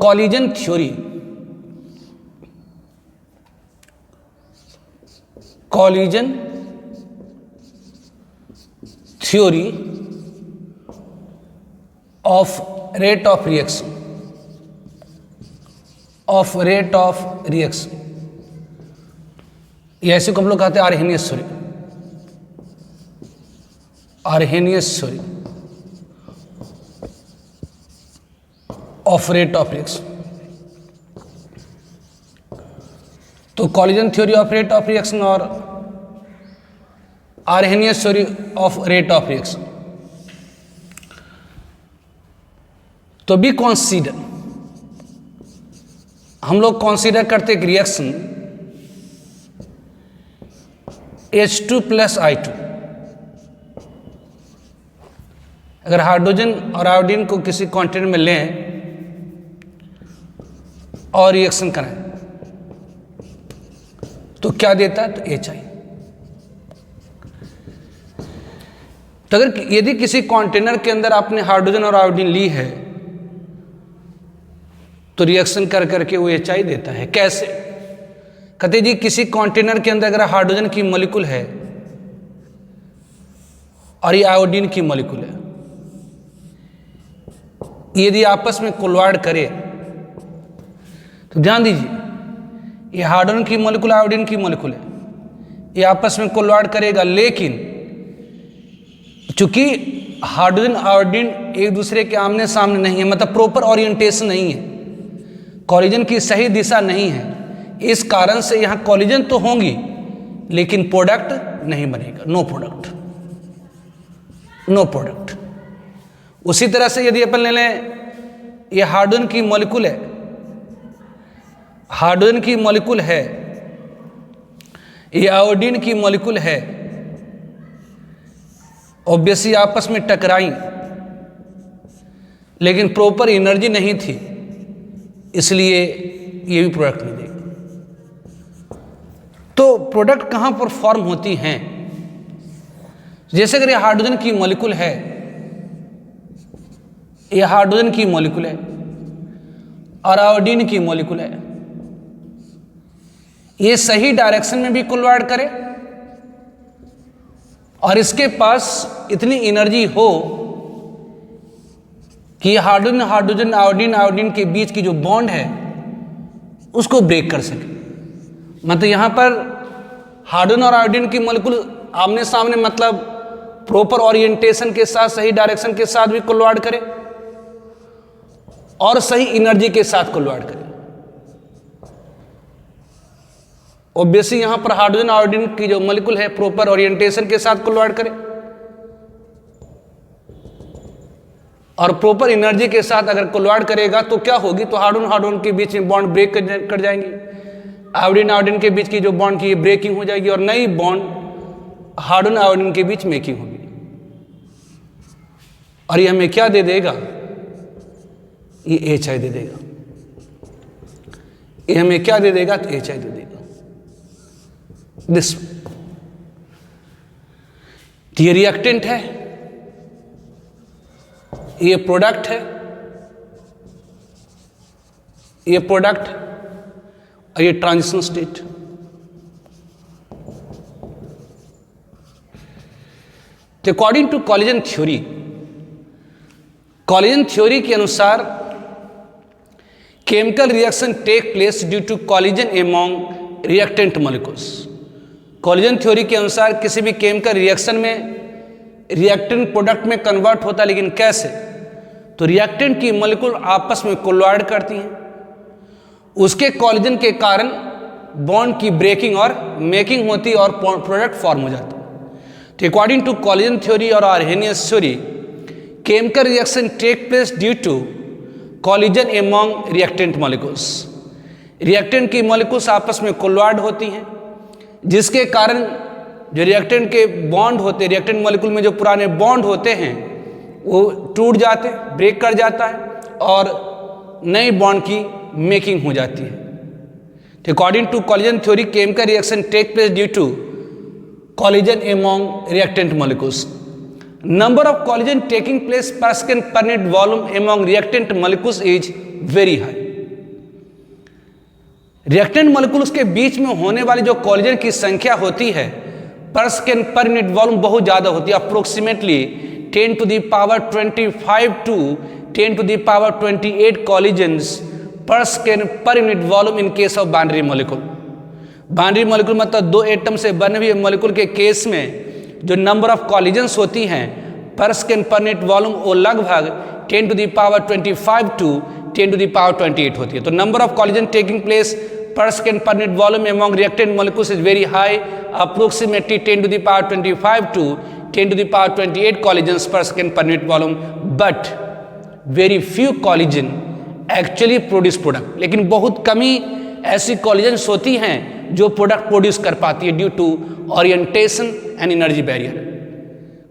collision theory, collision theory of rate of reaction, of rate of reaction, ये ऐसे को हम लोग कहते हैं Arrhenius theory, Arrhenius theory of rate of reaction. तो collision theory of rate of reaction और Arrhenius theory of rate of reaction. तो बी कॉन्सिडर, हम लोग कॉन्सिडर करते एक रिएक्शन H2 प्लस I2। अगर हाइड्रोजन और आयोडीन को किसी कंटेनर में लें और रिएक्शन करें तो क्या देता है? तो HI। तो अगर यदि किसी कंटेनर के अंदर आपने हाइड्रोजन और आयोडीन ली है तो रिएक्शन कर करके वो HI देता है। कैसे? कहते जी किसी कंटेनर के अंदर अगर हाइड्रोजन की मॉलिक्यूल है और ये आयोडीन की मॉलिक्यूल है, यदि आपस में कोलॉइड करे तो ध्यान दीजिए ये हाइड्रोजन की मॉलिक्यूल आयोडीन की मॉलिक्यूल है, ये आपस में कोलॉइड करेगा, लेकिन चूंकि हाइड्रोजन आयोडीन एक दूसरे के आमने सामने नहीं है, मतलब प्रॉपर ओरिएंटेशन नहीं है, कॉलिजन की सही दिशा नहीं है, इस कारण से यहां कॉलिजन तो होंगी लेकिन प्रोडक्ट नहीं बनेगा, नो प्रोडक्ट, नो प्रोडक्ट। उसी तरह से यदि अपन ले लें ये हाइड्रोजन की मॉलिक्यूल है, हाइड्रोजन की मॉलिक्यूल है, ये आयोडीन की मॉलिक्यूल है, ऑब्वियसली आपस में टकराई लेकिन प्रॉपर एनर्जी नहीं थी, इसलिए ये भी प्रोडक्ट नहीं देगा। तो प्रोडक्ट कहां पर फॉर्म होती हैं? जैसे अगर ये हाइड्रोजन की मॉलिक्यूल है, ये हाइड्रोजन की मॉलिक्यूल है और आयोडीन की मॉलिक्यूल है, ये सही डायरेक्शन में भी कोलॉइड करे और इसके पास इतनी एनर्जी हो कि हाइड्रोजन हाइड्रोजन आयोडीन आयोडीन के बीच की जो बॉन्ड है उसको ब्रेक कर सके। मतलब यहां पर हाइड्रोजन और आयोडीन की मॉलिक्यूल आमने सामने, मतलब प्रॉपर ओरिएंटेशन के साथ, सही डायरेक्शन के साथ भी कोलॉइड करे और सही एनर्जी के साथ कोलॉइड करे। ऑब्वियसली यहां पर हाइड्रोजन आयोडीन की जो मॉलिक्यूल है प्रॉपर ओरिएंटेशन के साथ कोलॉइड करे और प्रॉपर एनर्जी के साथ अगर कोलॉइड करेगा तो क्या होगी? तो हाइड्रोजन हाइड्रोजन के बीच में बॉन्ड ब्रेक कर जाएंगी, आयोडीन आयोडीन के बीच की जो बॉन्ड की ब्रेकिंग हो जाएगी और नई बॉन्ड हाइड्रोजन आयोडीन के बीच मेकिंग होगी। और ये हमें क्या दे देगा? ये HI दे देगा। ये हमें क्या दे देगा? तो HI दे देगा। दिस ये रिएक्टेंट है, ये प्रोडक्ट है, ये प्रोडक्ट और ये ट्रांजिशन स्टेट। तो according to collision theory, collision theory के अनुसार chemical reaction take place due to collision among reactant molecules. Collision theory के अनुसार किसी भी केमिकल रिएक्शन में रिएक्टेंट प्रोडक्ट में कन्वर्ट होता है, लेकिन कैसे? तो रिएक्टेंट की मॉलिक्यूल आपस में कोलॉइड करती हैं, उसके कॉलिजन के कारण बॉन्ड की ब्रेकिंग और मेकिंग होती है और प्रोडक्ट फॉर्म हो जाता है। तो अकॉर्डिंग टू कॉलिजन थ्योरी और Arrhenius theory, chemical reaction take place due to collision among reactant molecules. Reactant की मॉलिक्यूल्स आपस में कोलॉइड होती हैं, जिसके कारण जो रिएक्टेंट के बॉन्ड होते हैं, रिएक्टेंट मॉलिक्यूल में जो पुराने बॉन्ड होते हैं वो टूट जाते, ब्रेक कर जाता है और नई बॉन्ड की मेकिंग हो जाती है। तो according to collision theory, chemical reaction take place due to collision among reactant molecules. Number of collision taking place per second per unit volume among reactant molecules is very high. Reactant molecules के बीच में होने वाली जो collision की संख्या होती है पर सेकेंड पर यूनिट वॉल्यूम बहुत ज़्यादा होती है, approximately 10 to the power 25 to 10 to the power 28 collisions per second per unit volume in case of binary molecule। Binary molecule मतलब दो एटम से बने हुए मॉलिक्यूल के केस में जो नंबर ऑफ कॉलिजन्स होती हैं पर सेकेंड पर यूनिट वॉल्यूम वो लगभग 10 to the power 25 to 10 to the power 28 होती है। तो number of collision taking place per second per unit volume among reactant molecules is very high, approximately 10 to the power 25 to 10 to the power 28 collisions per second per unit volume, but very few collision actually produce product। लेकिन बहुत कमी ऐसी collisions होती हैं जो product produce कर पाती है due to orientation and energy barrier.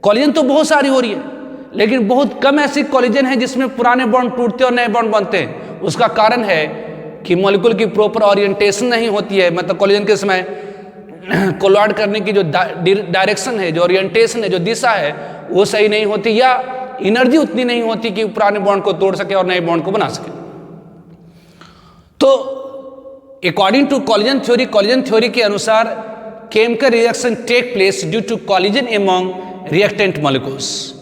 Collision तो बहुत सारी हो रही है लेकिन बहुत कम ऐसी कॉलिजन है जिसमें पुराने बॉन्ड टूटते और नए बॉन्ड बनते हैं। उसका कारण है कि मॉलिक्यूल की प्रॉपर ओरिएंटेशन नहीं होती है, मतलब कॉलिजन के समय कोलॉइड करने की जो डायरेक्शन है, जो ओरिएंटेशन है, जो दिशा है वो सही नहीं होती या एनर्जी उतनी नहीं होती कि पुराने बॉन्ड को तोड़ सके और नए बॉन्ड को बना सके। तो अकॉर्डिंग टू कॉलिजन थ्योरी के अनुसार chemical reaction take place due to collision among reactant molecules.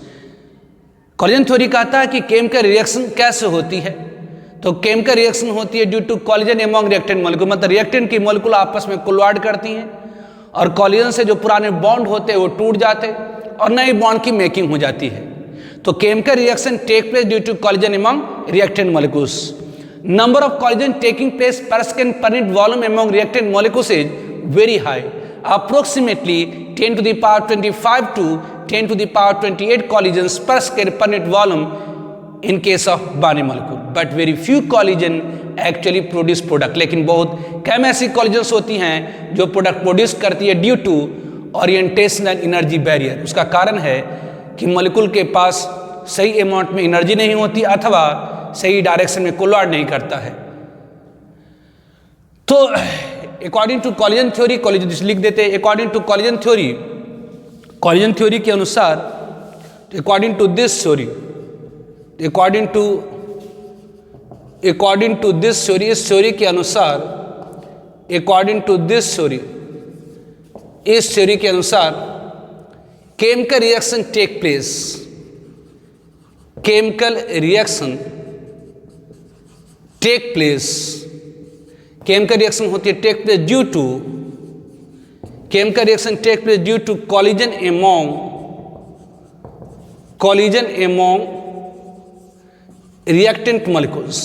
Collision theory कहता है कि केमिकल रिएक्शन कैसे होती है, तो केमिकल रिएक्शन होती है due to collision among reactant molecule, मतलब रिएक्टेंट की मॉलिक्यूल आपस में कोलॉइड करती हैं और कॉलिजन से जो पुराने बॉन्ड होते हैं वो टूट जाते और नए बॉन्ड की मेकिंग हो जाती है। तो chemical reaction take place due to collision among reactant molecules. Number of collision taking place per second per unit volume among reactant molecules is very high, approximately 10 to the power 25 to 10 to the power 28 collisions per second per unit volume in case of binary molecule, but very few collision actually produce product। लेकिन बहुत कम ऐसी collisions होती हैं जो product produce करती है due to orientation and energy barrier. उसका कारण है कि मॉलिक्यूल के पास सही अमाउंट में एनर्जी नहीं होती अथवा सही डायरेक्शन में कोलॉइड नहीं करता है। तो according to collision theory, collision लिख देते हैं, अकॉर्डिंग टू कॉलिजन थ्योरी के अनुसार, according to this theory, according to this theory, इस थ्योरी के अनुसार, अकॉर्डिंग टू दिस थ्योरी, इस थ्योरी के अनुसार chemical reaction take place, chemical reaction take place, chemical reaction होती है take place due to, chemical reaction take place due to collision among reactant molecules,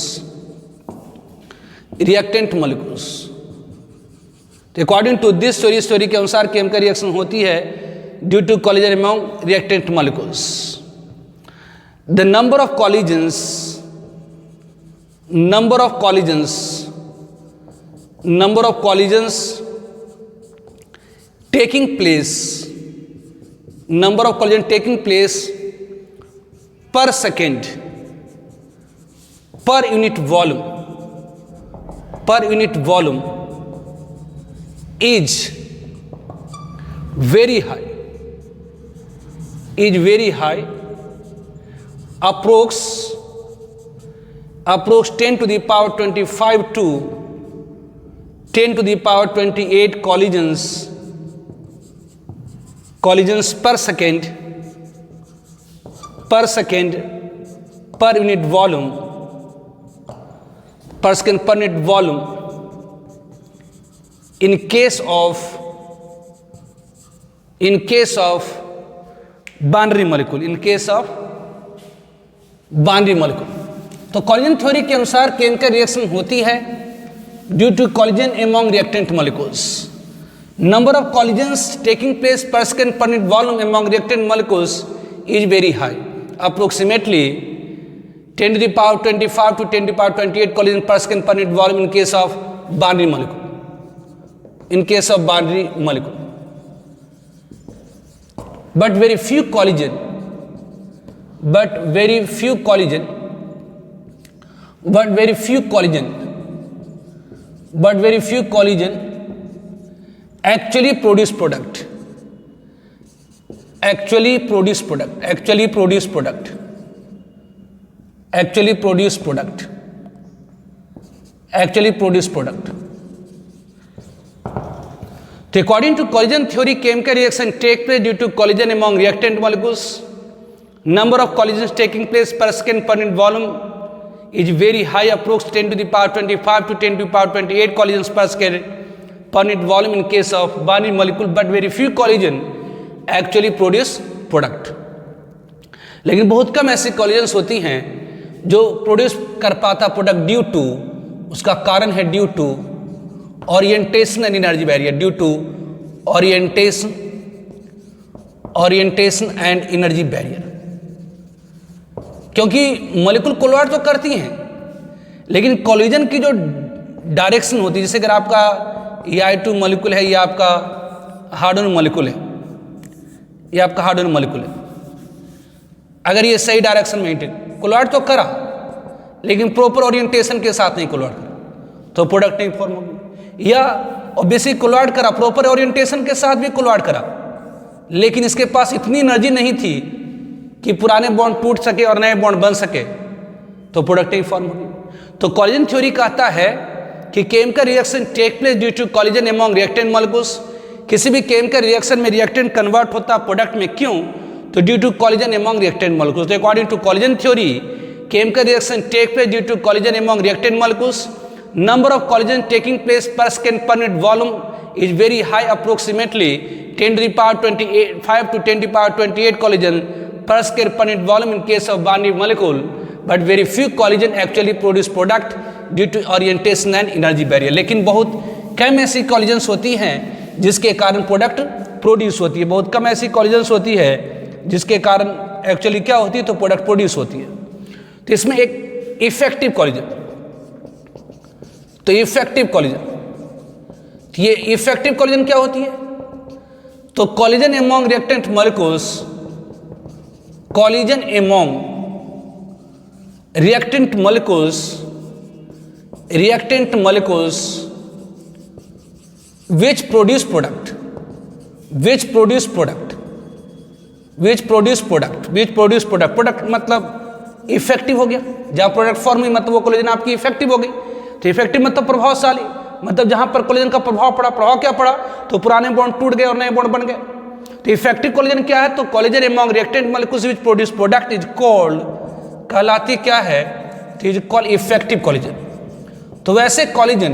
according to this story के अनुसार chemical reaction होती है due to collision among reactant molecules. The number of collisions taking place per second per unit volume is very high, approx 10 to the power 25 to 10 to the power 28 collisions per second per unit volume, in case of binary molecule, तो collision theory के अनुसार chemical reaction होती है due to collision among reactant molecules. Number of collisions taking place per second per unit volume among reactant molecules is very high, approximately 10 to the power 25 to 10 to the power 28 collision per second per unit volume in case of binary molecule, but very few collision actually produce product, तो according to collision theory chemical reaction take place due to collision among reactant molecules, number of collisions taking place per second per unit volume is very high, approx 10 to the power 25 to 10 to the power 28 collisions per second per unit volume in case of binary molecule, but very few collision actually produce product. लेकिन बहुत कम ऐसी collisions होती हैं जो produce कर पाता product due to, उसका कारण है due to orientation and energy barrier, due to orientation and energy barrier. क्योंकि मॉलिक्यूल कोलॉइड तो करती हैं, लेकिन कॉलिजन की जो डायरेक्शन होती है, जैसे अगर आपका I2 मॉलिक्यूल है, ये आपका हार्डोन मॉलिक्यूल है, ये आपका हार्डोन मॉलिक्यूल है, अगर ये सही डायरेक्शन में कोलॉइड तो करा लेकिन प्रॉपर ओरिएंटेशन के साथ नहीं कोलॉइड करा तो प्रोडक्ट नहीं फॉर्म होगी, या ऑब्वियसली कोलॉइड करा प्रॉपर ओरिएंटेशन के साथ भी कोलॉइड करा, लेकिन इसके पास इतनी एनर्जी नहीं थी कि पुराने बॉन्ड टूट सके और नए बॉन्ड बन सके तो प्रोडक्ट नहीं फॉर्म होगी। तो कॉलिजन थ्योरी कहता है कि chemical reaction take place due to collision among reactant molecules, किसी भी केमिकल रिएक्शन में रिएक्टेंट कन्वर्ट होता प्रोडक्ट में, क्यों? तो due to collision among reactant molecules. तो according to collision theory chemical reaction take place due to collision among reactant molecules, number of collision taking place per second per unit volume is very high, approximately 10 to the power 25 to 10 to the power 28 collision per square per unit volume in case of binary molecule, but very few collision actually produce product due to orientation and energy barrier। लेकिन बहुत कम ऐसी collisions होती हैं जिसके कारण product produce होती है, बहुत कम ऐसी कॉलिजन्स होती है जिसके कारण एक्चुअली क्या होती है तो प्रोडक्ट प्रोड्यूस होती है। तो इसमें एक इफेक्टिव कॉलिजन, तो इफेक्टिव कॉलिजन, ये इफेक्टिव कॉलिजन क्या होती है? तो collision among reactant molecules, collision among reactant molecules which produce product product मतलब इफेक्टिव हो गया, जहां प्रोडक्ट फॉर्म हुई मतलब वो कॉलिजन आपकी इफेक्टिव हो गई। तो इफेक्टिव मतलब प्रभावशाली, मतलब जहां पर कॉलिजन का प्रभाव पड़ा, प्रभाव क्या पड़ा तो पुराने बॉन्ड टूट गए और नए बॉन्ड बन गए। तो इफेक्टिव कॉलिजन क्या है? तो collision among reactant molecules which produce product is called, कहलाती क्या है? तो इज कॉल्ड इफेक्टिव कॉलिजन। तो वैसे कॉलिजन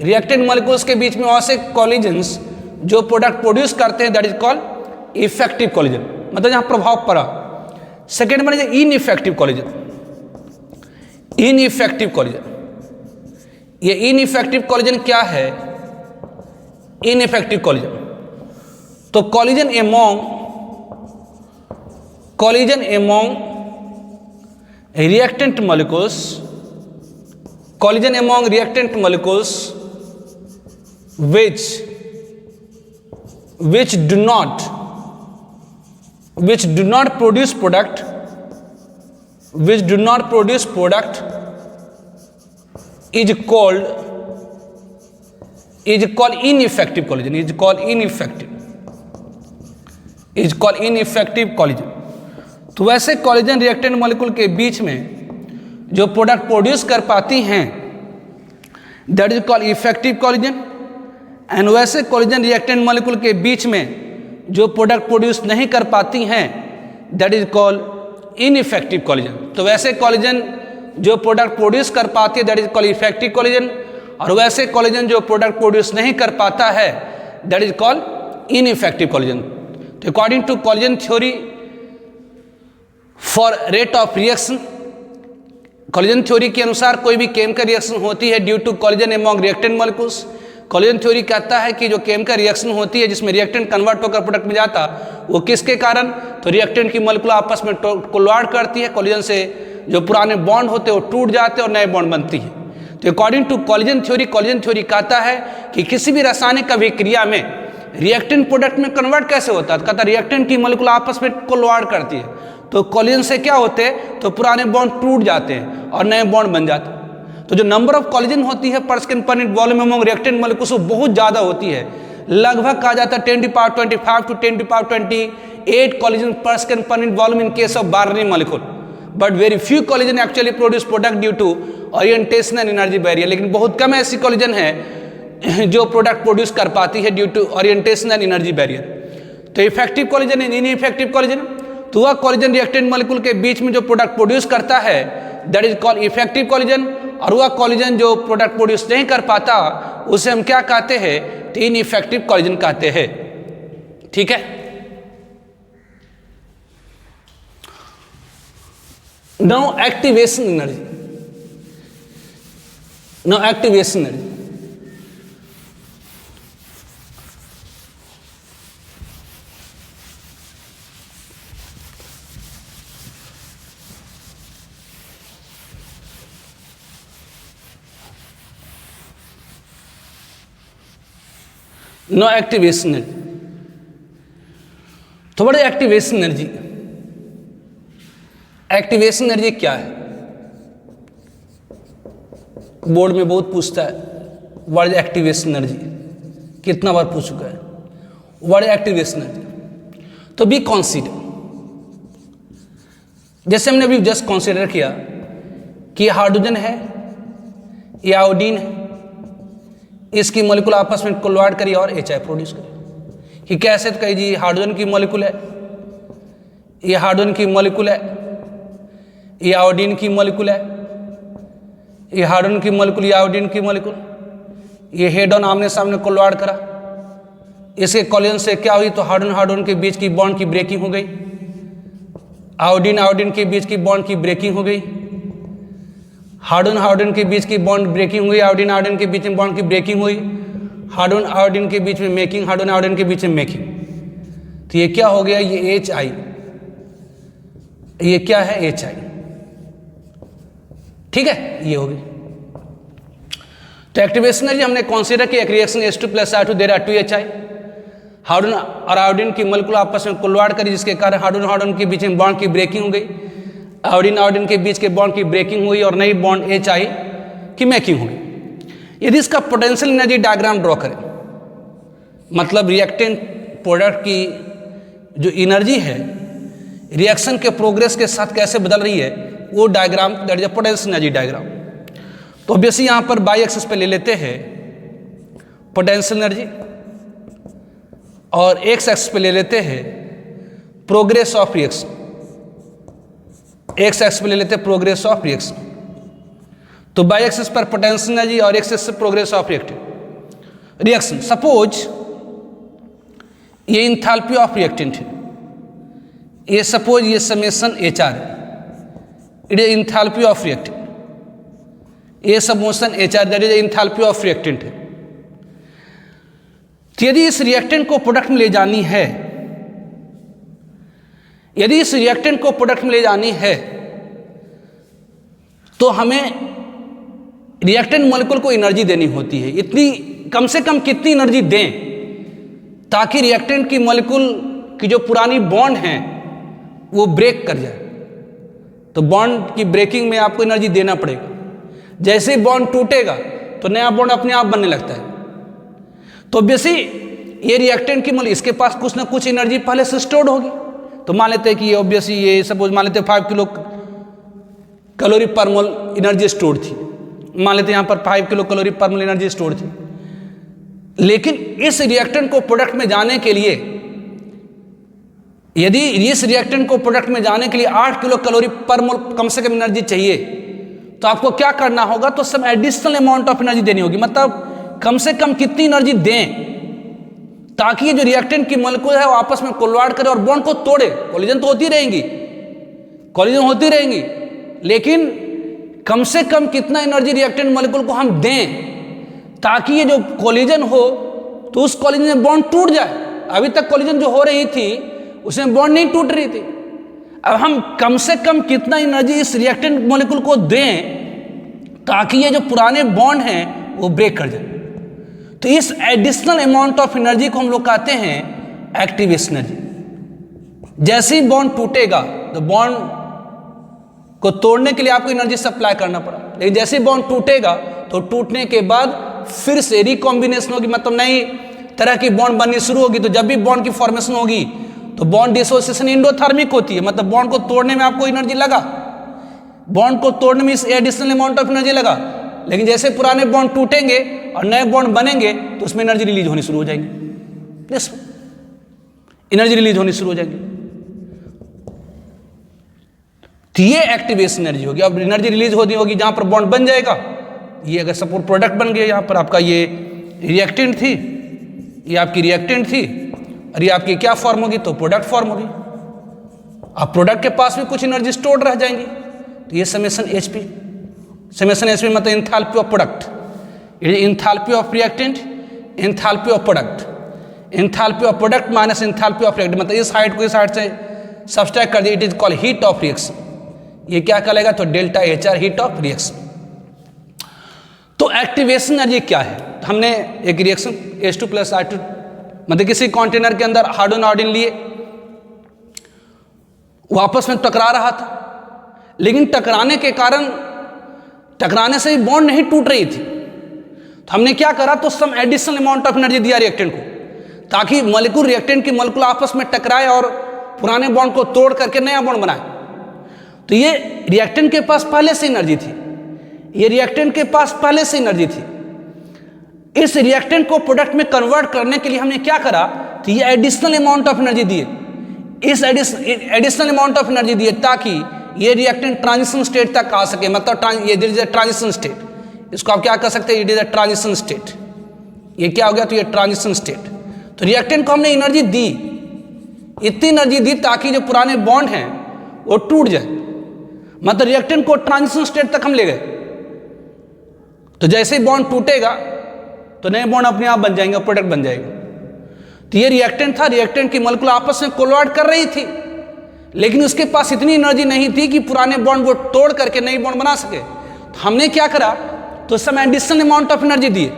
रिएक्टेंट मॉलिक्यूल्स के बीच में ऐसे कॉलिजन्स जो प्रोडक्ट प्रोड्यूस करते हैं that is called effective collision, मतलब जहां प्रभाव पड़ा। Second one is ineffective collision. Ineffective collision, ये इनइफेक्टिव कॉलिजन क्या है? इनइफेक्टिव कॉलिजन तो collision among reactant molecules, collision among reactant molecules which do not produce product, is called ineffective collision, is called ineffective collision। तो वैसे collision reactant molecule के बीच में जो product produce कर पाती हैं that is called effective collision, and वैसे collision reactant molecule के बीच में जो प्रोडक्ट प्रोड्यूस नहीं कर पाती हैं that is called ineffective collision. तो वैसे कॉलिजन जो प्रोडक्ट प्रोड्यूस कर पाती है that is called effective collision, और वैसे कॉलिजन जो प्रोडक्ट प्रोड्यूस नहीं कर पाता है that is called ineffective collision. तो according to collision theory for rate of reaction, collision theory के अनुसार कोई भी केमिकल रिएक्शन होती है due to collision among reactant molecules, collision theory कहता है कि जो केमिकल रिएक्शन होती है जिसमें रिएक्टेंट कन्वर्ट होकर प्रोडक्ट में जाता वो किसके कारण? तो रिएक्टेंट की मॉलिक्यूल आपस में कोलॉइड करती है, कॉलिजन से जो पुराने बॉन्ड होते हैं वो टूट जाते हैं और नए बॉन्ड बनती है। तो अकॉर्डिंग टू कॉलिजन थ्योरी कहता है कि किसी भी रासायनिक अभिक्रिया में रिएक्टेंट प्रोडक्ट में कन्वर्ट कैसे होता है? तो कहता है रिएक्टेंट की मॉलिक्यूल आपस में कोलॉइड करती है, तो कॉलिजन से क्या होते हैं तो पुराने बॉन्ड टूट जाते हैं और नए बॉन्ड बन जाते हैं। तो जो नंबर ऑफ कॉलिजन होती है पर second per unit volume among reactant molecules वो बहुत ज़्यादा होती है, लगभग कहा जाता है 10 to the power 25 to 10 to the power 28 collision per second per unit volume in case of binary molecule, but very few collision actually produce product due to orientation and energy barrier. लेकिन बहुत कम ऐसी collision है जो product produce कर पाती है due to orientation and energy barrier. तो effective collision and ineffective collision, तो वह कोलिजन रिएक्टेंट मॉलिक्यूल के बीच में जो प्रोडक्ट प्रोड्यूस करता है that is called effective collision, और वह कोलिजन जो प्रोडक्ट प्रोड्यूस नहीं कर पाता उसे हम क्या कहते हैं, तो इनइफेक्टिव कोलिजन कहते हैं। ठीक है, now activation energy, now activation energy. No activation energy, तो बड़े एक्टिवेशन एनर्जी, एक्टिवेशन एनर्जी क्या है? बोर्ड में बहुत पूछता है व्हाट इज एक्टिवेशन एनर्जी, कितना बार पूछ चुका है व्हाट इज एक्टिवेशन एनर्जी। तो बी कंसीडर, जैसे हमने अभी जस्ट कंसीडर किया कि हाइड्रोजन है या आयोडीन है, इसकी मॉलिक्यूल आपस में कोलवाइड करी और HI प्रोड्यूस करे। कि कैसे, तो कही जी हाइड्रोजन की मॉलिक्यूल है, ये हाइड्रोजन की मॉलिक्यूल है, ये आयोडीन की मॉलिक्यूल है, ये हाइड्रोजन की मॉलिक्यूल, ये आयोडीन की मॉलिक्यूल, ये हेड ऑन आमने सामने कोलवाइड करा, इसके कोलिजन से क्या हुई, तो हाइड्रोजन हाइड्रोजन के बीच की बॉन्ड की ब्रेकिंग हो गई, आयोडीन आयोडीन के बीच की बॉन्ड की ब्रेकिंग हो गई, हाइड्रोजन हाइड्रोजन के बीच की बॉन्ड ब्रेकिंग हुई, आयोडीन आयोडीन के बीच में बॉन्ड की ब्रेकिंग हुई, हाइड्रोजन आयोडीन के बीच में मेकिंग, हाइड्रोजन आयोडीन के बीच में मेकिंग। तो ये क्या हो गया, ये HI, ये क्या है HI। ठीक है, ये हो गई। तो एक्टिवेशन एनर्जी हमने कंसीडर किया, एक रिएक्शन H2+I2 देर 2HI, हाइड्रोजन और आयोडीन की मॉलिक्यूल आपस में कोलवाइड करी, जिसके कारण हाइड्रोजन हाइड्रोजन के बीच में बॉन्ड की ब्रेकिंग हो गई, आयोडीन आयोडीन के बीच के बॉन्ड की ब्रेकिंग हुई और नई बॉन्ड HI की मेकिंग हो गई। यदि इसका पोटेंशियल एनर्जी डायग्राम ड्रॉ करें, मतलब रिएक्टेंट प्रोडक्ट की जो एनर्जी है रिएक्शन के प्रोग्रेस के साथ कैसे बदल रही है, वो diagram that is potential energy diagram. तो ऑब्वियसली यहाँ पर बाई एक्सिस पे ले लेते हैं पोटेंशियल एनर्जी और एक्स एक्सिस पे ले लेते हैं progress of reaction, x axis पे ले लेते हैं प्रोग्रेस ऑफ रिएक्शन। तो बाई एक्सिस पर पोटेंशियल एनर्जी और x axis progress of reaction. Suppose ये इंथैल्पी ऑफ रिएक्टेंट है, ये सपोज ये समेशन HR है, it is enthalpy of reactant, ये summation HR that is enthalpy of reactant है। तो यदि इस रिएक्टेंट को प्रोडक्ट में ले जानी है, यदि इस रिएक्टेंट को प्रोडक्ट में ले जानी है तो हमें रिएक्टेंट मॉलिक्यूल को एनर्जी देनी होती है। इतनी कम से कम कितनी एनर्जी दें ताकि रिएक्टेंट की मॉलिक्यूल की जो पुरानी बॉन्ड हैं वो ब्रेक कर जाए। तो बॉन्ड की ब्रेकिंग में आपको एनर्जी देना पड़ेगा। जैसे ही बॉन्ड टूटेगा तो नया बॉन्ड अपने आप बनने लगता है। तो ऑब्वियसली ये रिएक्टेंट की मॉलिक्यूल इसके पास कुछ ना कुछ एनर्जी पहले से स्टोर्ड होगी। तो मान लेते हैं कि ये ऑब्वियसली ये सपोज मान लेते हैं 5 किलो कैलोरी पर मोल एनर्जी स्टोर थी, मान लेते हैं यहाँ पर 5 किलो कैलोरी पर मोल एनर्जी स्टोर थी। लेकिन इस रिएक्टेंट को प्रोडक्ट में जाने के लिए, यदि इस रिएक्टेंट को प्रोडक्ट में जाने के लिए 8 किलो कैलोरी पर मोल कम से कम एनर्जी चाहिए, तो आपको क्या करना होगा, तो सब एडिशनल अमाउंट ऑफ एनर्जी देनी होगी। मतलब कम से कम कितनी एनर्जी दें ताकि ये जो रिएक्टेंट की मॉलिक्यूल है वो आपस में कोलवाइड करे और बॉन्ड को तोड़े। कोलिजन तो होती रहेंगी, कोलिजन होती रहेंगी, लेकिन कम से कम कितना एनर्जी रिएक्टेंट मॉलिक्यूल को हम दें ताकि ये जो कोलिजन हो तो उस कोलिजन में बॉन्ड टूट जाए। अभी तक कोलिजन जो हो रही थी उसमें बॉन्ड नहीं टूट रही थी। अब हम कम से कम कितना एनर्जी इस रिएक्टेंट मॉलिक्यूल को दें ताकि ये जो पुराने बॉन्ड हैं वो ब्रेक कर जाए। तो इस एडिशनल अमाउंट ऑफ एनर्जी को हम लोग कहते हैं एक्टिवेशन एनर्जी। जैसे ही बॉन्ड टूटेगा तो बॉन्ड को तोड़ने के लिए आपको एनर्जी सप्लाई करना पड़ा, लेकिन जैसे ही बॉन्ड टूटेगा तो टूटने के बाद फिर से रिकॉम्बिनेशन होगी, मतलब नई तरह की बॉन्ड बननी शुरू होगी। तो जब भी बॉन्ड की फॉर्मेशन होगी तो बॉन्ड डिसोसिएशन एंडोथर्मिक होती है, मतलब बॉन्ड को तोड़ने में आपको एनर्जी लगा, बॉन्ड को तोड़ने में इस एडिशनल अमाउंट ऑफ एनर्जी लगा। लेकिन जैसे पुराने बॉन्ड टूटेंगे और नए बॉन्ड बनेंगे तो उसमें एनर्जी रिलीज होनी शुरू हो जाएंगी, एनर्जी रिलीज होनी शुरू हो जाएंगी। तो ये एक्टिवेशन एनर्जी होगी। अब एनर्जी रिलीज होगी जहां पर बॉन्ड बन जाएगा। ये अगर सपोज प्रोडक्ट बन गया, यहां पर आपका ये रिएक्टेंट थी, ये आपकी रिएक्टेंट थी और ये आपकी क्या फॉर्म होगी, तो प्रोडक्ट फॉर्म होगी। अब प्रोडक्ट के पास भी कुछ एनर्जी स्टोर्ड रह जाएंगी, तो ये समेशन एचपी, समेशन एचपी मतलब enthalpy of product, enthalpy of reactant, enthalpy of product, enthalpy of product minus enthalpy of reactant, मतलब इस हाइट को इस हाइट से सब्सट्रैक्ट कर दिया, it is called heat of reaction. ये क्या कहलाएगा, तो delta H R, heat of reaction. तो एक्टिवेशन एनर्जी क्या है, तो हमने एक रिएक्शन H2 + R2 मतलब किसी कंटेनर के अंदर हाइड्रोजन आयोडीन लिए, वो आपस में टकरा रहा था, लेकिन टकराने के कारण, टकराने से ही बॉन्ड नहीं टूट रही थी। तो हमने क्या करा, तो some additional amount of energy दिया रिएक्टेंट को, ताकि मॉलिक्यूल रिएक्टेंट की मॉलिक्यूल आपस में टकराए और पुराने बॉन्ड को तोड़ करके नया बॉन्ड बनाए। तो ये रिएक्टेंट के पास पहले से एनर्जी थी, ये रिएक्टेंट के पास पहले से एनर्जी थी। इस रिएक्टेंट को प्रोडक्ट में कन्वर्ट करने के लिए हमने क्या करा, तो ये एडिशनल अमाउंट ऑफ एनर्जी दिए, इस एडिशनल अमाउंट ऑफ एनर्जी दिए ताकि ये रिएक्टेंट ट्रांजिशन स्टेट तक आ सके। मतलब ये इज अ ट्रांजिशन स्टेट, इसको आप क्या कर सकते हैं, it is a transition state. ये क्या हो गया, तो ये ट्रांजिशन स्टेट। तो रिएक्टेंट को हमने एनर्जी दी, इतनी एनर्जी दी ताकि जो पुराने बॉन्ड हैं वो टूट जाए, मतलब रिएक्टेंट को ट्रांजिशन स्टेट तक हम ले गए। तो जैसे ही बॉन्ड टूटेगा तो नए बॉन्ड अपने आप बन जाएंगे, प्रोडक्ट बन जाएगा। तो ये रिएक्टेंट था, रिएक्टेंट की मॉलिक्यूल आपस में कोलाइड कर रही थी, लेकिन उसके पास इतनी एनर्जी नहीं थी कि पुराने बॉन्ड को तोड़ करके नई बॉन्ड बना सके। तो हमने क्या करा, तो some additional amount of energy दिए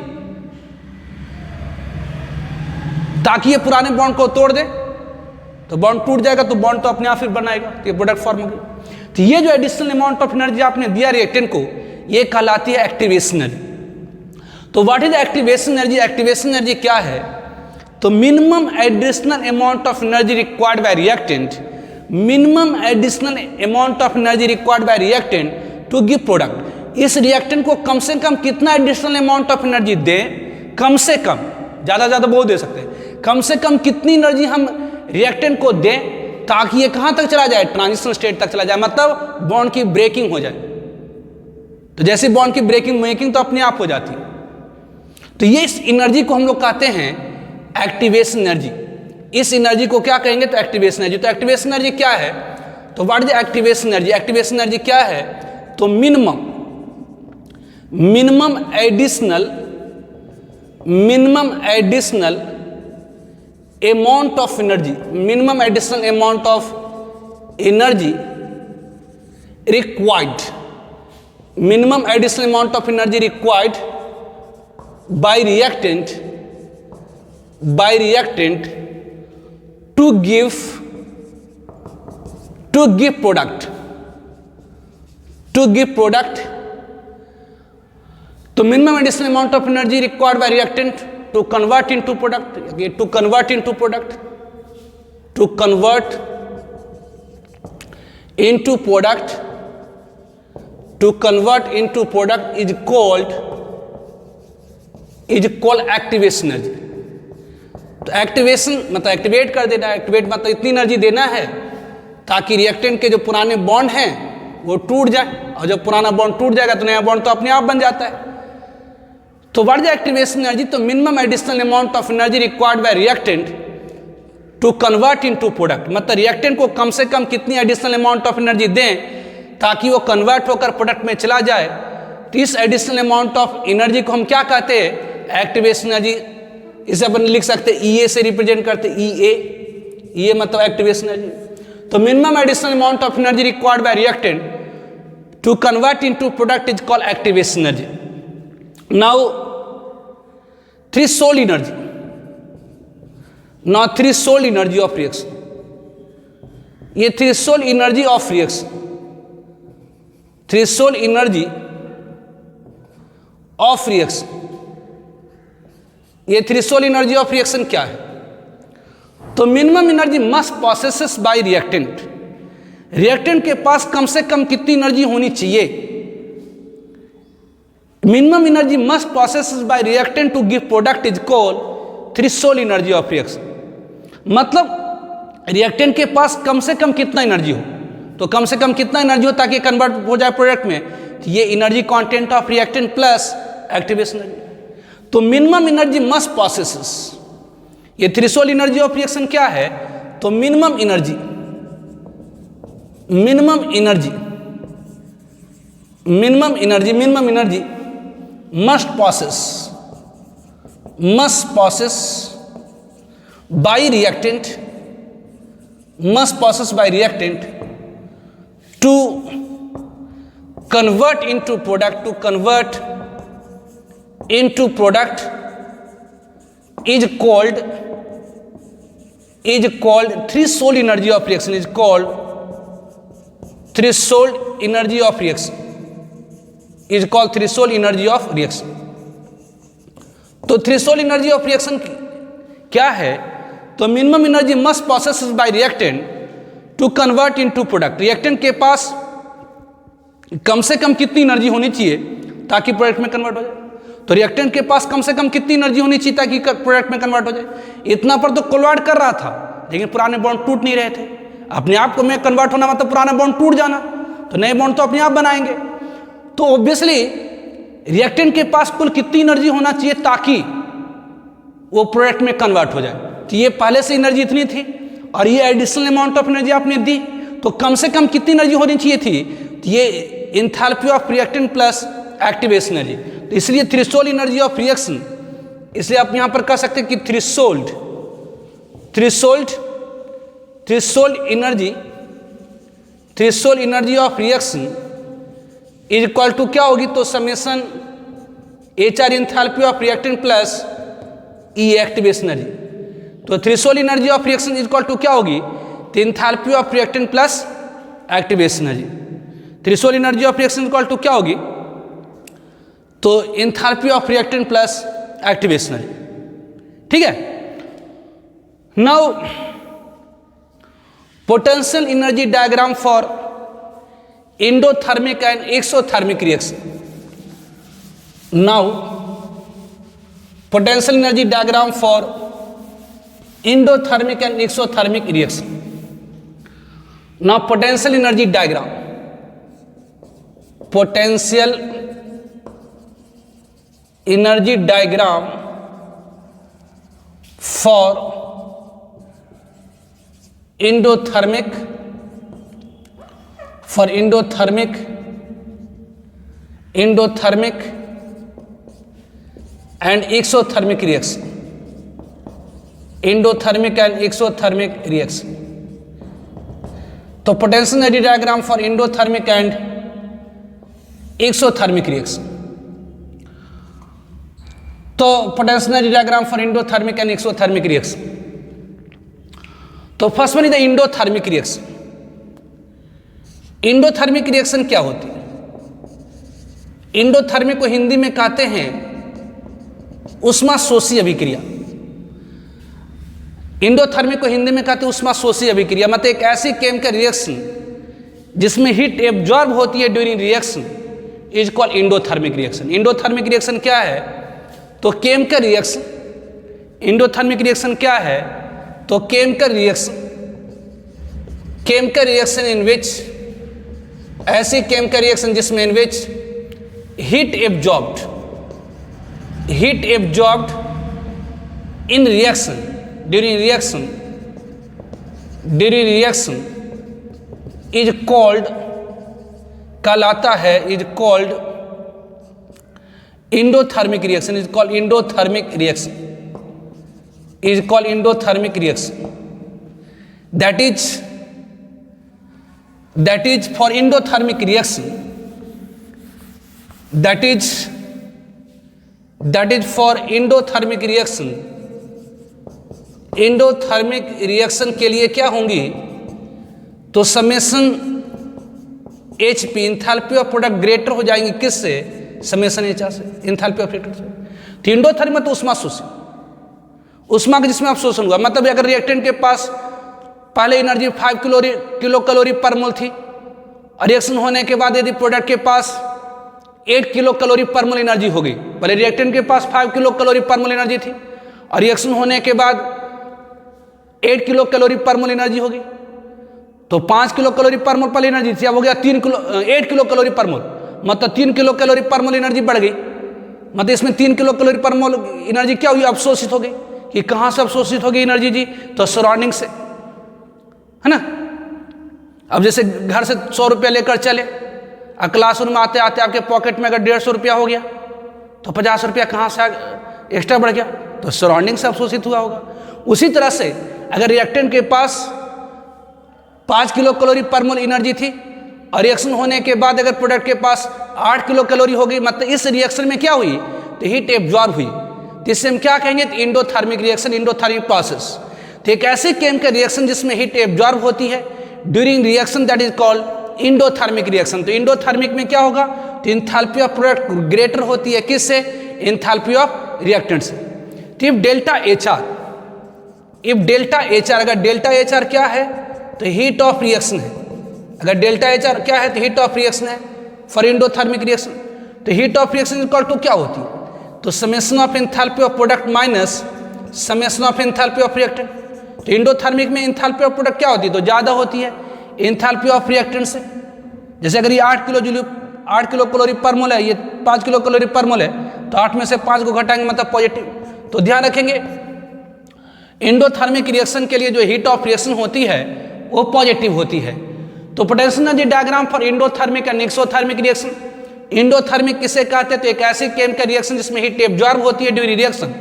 ताकि ये पुराने बॉन्ड को तोड़ दे, तो बॉन्ड टूट जाएगा, तो बॉन्ड तो अपने आप फिर बनाएगा, तो ये प्रोडक्ट फॉर्म होगी। तो ये जो एडिशनल अमाउंट ऑफ एनर्जी आपने दिया रिएक्टेंट को, ये कहलाती है एक्टिवेशन एनर्जी। तो what is activation energy, activation energy क्या है, तो minimum additional amount of energy required by reactant, minimum additional amount of energy required by reactant to give product. इस रिएक्टेंट को कम से कम कितना एडिशनल अमाउंट ऑफ एनर्जी दें, कम से कम, ज़्यादा ज़्यादा बहुत दे सकते हैं, कम से कम कितनी एनर्जी हम रिएक्टेंट को दें ताकि ये कहाँ तक चला जाए, ट्रांजिशन स्टेट तक चला जाए, मतलब बॉन्ड की ब्रेकिंग हो जाए। तो जैसे बॉन्ड की ब्रेकिंग मेकिंग तो अपने आप हो जाती है। तो ये इस एनर्जी को हम लोग कहते हैं एक्टिवेशन एनर्जी। इस एनर्जी को क्या कहेंगे, तो एक्टिवेशन एनर्जी। तो एक्टिवेशन एनर्जी क्या है, तो what is activation energy, activation energy क्या है, तो minimum additional amount of energy, minimum additional amount of energy required, minimum additional amount of energy required by reactant to give product, तो minimum additional amount of energy required by reactant to convert into product, to convert into product is called activation energy. तो activation मतलब activate कर देना, activate मतलब इतनी energy देना है ताकि रिएक्टेंट के जो पुराने बॉन्ड हैं वो टूट जाए, और जब पुराना बॉन्ड टूट जाएगा तो नया बॉन्ड तो अपने आप बन जाता है। तो बढ़ जाए एक्टिवेशन एनर्जी, तो minimum additional amount of energy required by reactant to convert into product, मतलब रिएक्टेंट को कम से कम कितनी एडिशनल अमाउंट ऑफ एनर्जी दें ताकि वो कन्वर्ट होकर प्रोडक्ट में चला जाए। तो इस एडिशनल अमाउंट ऑफ एनर्जी को हम क्या कहते हैं, एक्टिवेशन एनर्जी। इसे अपन लिख सकते हैं EA से रिप्रेजेंट करते हैं, EA मतलब एक्टिवेशन एनर्जी। तो minimum additional amount of energy required by reactant to convert into product is called activation energy. Now threshold energy, now threshold energy of reaction, ये threshold energy of reaction, threshold energy of reaction, ये threshold energy of reaction क्या है, तो minimum energy must processes by reactant, reactant के पास कम से कम कितनी एनर्जी होनी चाहिए minimum energy must process by reactant to give product is called threshold energy of reaction. मतलब रिएक्टेंट के पास कम से कम कितना एनर्जी हो, तो कम से कम कितना एनर्जी हो ताकि कन्वर्ट हो जाए प्रोडक्ट में, तो ये energy content of reactant plus activation energy. तो मिनिमम एनर्जी मस्ट प्रोसेसेस, ये थ्रेशोल्ड एनर्जी ऑफ रिएक्शन क्या है, तो minimum energy must process by reactant to convert into product is called threshold energy of reaction, is called threshold energy of reaction, is called threshold energy of reaction। तो threshold energy of reaction क्या है, तो minimum energy must process by reactant to convert into product. Reactant के पास कम से कम कितनी एनर्जी होनी चाहिए ताकि प्रोडक्ट में कन्वर्ट हो जाए, तो रिएक्टेंट के पास कम से कम कितनी एनर्जी होनी चाहिए ताकि प्रोडक्ट में कन्वर्ट हो जाए। इतना पर तो कोलवाड कर रहा था, लेकिन पुराने बॉन्ड टूट नहीं रहे थे। अपने आप को में कन्वर्ट होना मतलब पुराना बॉन्ड टूट जाना, तो नए बॉन्ड तो अपने आप बनाएंगे। तो ऑब्वियसली रिएक्टेंट के पास कुल कितनी एनर्जी होना चाहिए ताकि वो प्रोडक्ट में कन्वर्ट हो जाए, तो ये पहले से एनर्जी इतनी थी और ये एडिशनल अमाउंट ऑफ एनर्जी आपने दी, तो कम से कम कितनी एनर्जी होनी चाहिए थी, तो ये enthalpy of reactant plus activation energy. तो इसलिए थ्रेशोल्ड एनर्जी ऑफ रिएक्शन, इसलिए आप यहां पर कह सकते हैं कि threshold energy of reaction is equal to क्या होगी, तो summation HR enthalpy of reactant plus E activation energy. तो threshold energy of reaction is equal to क्या होगी, तो enthalpy of reactant plus activation energy. Threshold energy of reaction is equal to क्या होगी, तो enthalpy of reactant plus activation energy. ठीक है। Now potential energy diagram for endothermic and exothermic reaction. Now potential energy diagram for endothermic and exothermic reaction. Now potential energy diagram for endothermic and exothermic reaction, endothermic and exothermic reaction. तो potential energy diagram for endothermic and exothermic reaction. तो potential energy diagram for endothermic and exothermic reaction. तो first one is the endothermic reaction. Endothermic reaction क्या होती है, endothermic को हिंदी में कहते हैं उष्माशोषी अभिक्रिया। एंडोथर्मिक को हिंदी में कहते हैं उष्माशोषी अभिक्रिया, मतलब एक ऐसी केमिकल रिएक्शन जिसमें हीट एब्जॉर्ब होती है during reaction is called endothermic reaction. Endothermic reaction क्या है, तो केमिकल रिएक्शन। एंडोथर्मिक रिएक्शन क्या है, तो केमिकल रिएक्शन इन विच, ऐसी केमिकल रिएक्शन जिसमें in which heat absorbed in reaction during reaction is called, कहलाता है, is called endothermic reaction, is called endothermic reaction, is called endothermic reaction. That is for endothermic reaction, that is for endothermic reaction। Endothermic reaction के लिए क्या होंगी, तो summation HP enthalpy of product greater हो जाएंगी किससे, समेशन HR से, enthalpy of reactant से। तो एंडोथर्मिक तो उष्माशोषी, उष्मा का जिसमें अवशोषण हुआ, मतलब अगर रिएक्टेंट के पास पहले एनर्जी 5 किलो कैलोरी पर मोल थी और रिएक्शन होने के बाद यदि प्रोडक्ट के पास 8 किलो कैलोरी पर मोल एनर्जी हो गई। पहले रिएक्टेंट के पास 5 किलो कैलोरी पर मोल एनर्जी थी और रिएक्शन होने के बाद 8 किलो कैलोरी पर मोल एनर्जी हो गई। तो 5 किलो कैलोरी पर मोल पहले एनर्जी थी, अब हो गया 8 किलो कैलोरी पर मोल, मतलब 3 किलो कैलोरी पर मोल एनर्जी बढ़ गई। मतलब इसमें 3 किलो कैलोरी पर मोल एनर्जी क्या हुई, अवशोषित हो गई। कि कहाँ से अवशोषित हो गई एनर्जी जी, तो सराउंडिंग से, है ना। अब जैसे घर से 100 रुपया लेकर चले और क्लासरूम में आते आते आपके पॉकेट में अगर 150 रुपया हो गया तो 50 रुपया कहाँ से एक्स्ट्रा बढ़ गया, तो सराउंडिंग से अवशोषित हुआ होगा। उसी तरह से अगर रिएक्टेंट के पास 5 किलो कैलोरी पर मोल एनर्जी थी और रिएक्शन होने के बाद अगर प्रोडक्ट के पास 8 किलो कैलोरी हो गई, मतलब इस रिएक्शन में क्या हुई, तो हीट एब्जॉर्ब हुई। तो इससे हम क्या कहेंगे, तो इंडोथर्मिक रिएक्शन, इंडोथर्मिक प्रोसेस। तो एक ऐसे केमिकल रिएक्शन जिसमें हीट एब्जॉर्ब होती है during reaction, that is called endothermic reaction. तो इंडोथर्मिक में क्या होगा, तो एंथैल्पी ऑफ प्रोडक्ट ग्रेटर होती है किससे, एंथैल्पी ऑफ रिएक्टेंट से। तो इफ डेल्टा एच आर, अगर डेल्टा एच आर क्या है, तो हीट ऑफ रिएक्शन है। अगर डेल्टा एच आर क्या है, तो हीट ऑफ रिएक्शन है फॉर इंडोथर्मिक रिएक्शन। तो heat of reaction equal to क्या होती है, तो summation of enthalpy of product minus summation of enthalpy of reactant. तो इंडोथर्मिक में एंथैल्पी ऑफ प्रोडक्ट क्या होती है, तो ज़्यादा होती है एंथैल्पी ऑफ रिएक्टेंट से। जैसे अगर ये 8 किलो कैलोरी पर मोल है, ये 5 किलो कैलोरी पर मोल है, तो 8 में से 5 को घटाएंगे मतलब पॉजिटिव। तो ध्यान रखेंगे इंडोथर्मिक रिएक्शन के लिए जो हीट ऑफ रिएक्शन होती है वो पॉजिटिव होती है। तो potential energy diagram for endothermic and exothermic reaction. Endothermic किसे कहते हैं, तो एक ऐसी केमिकल रिएक्शन जिसमें हीट एब्जॉर्ब होती है during reaction.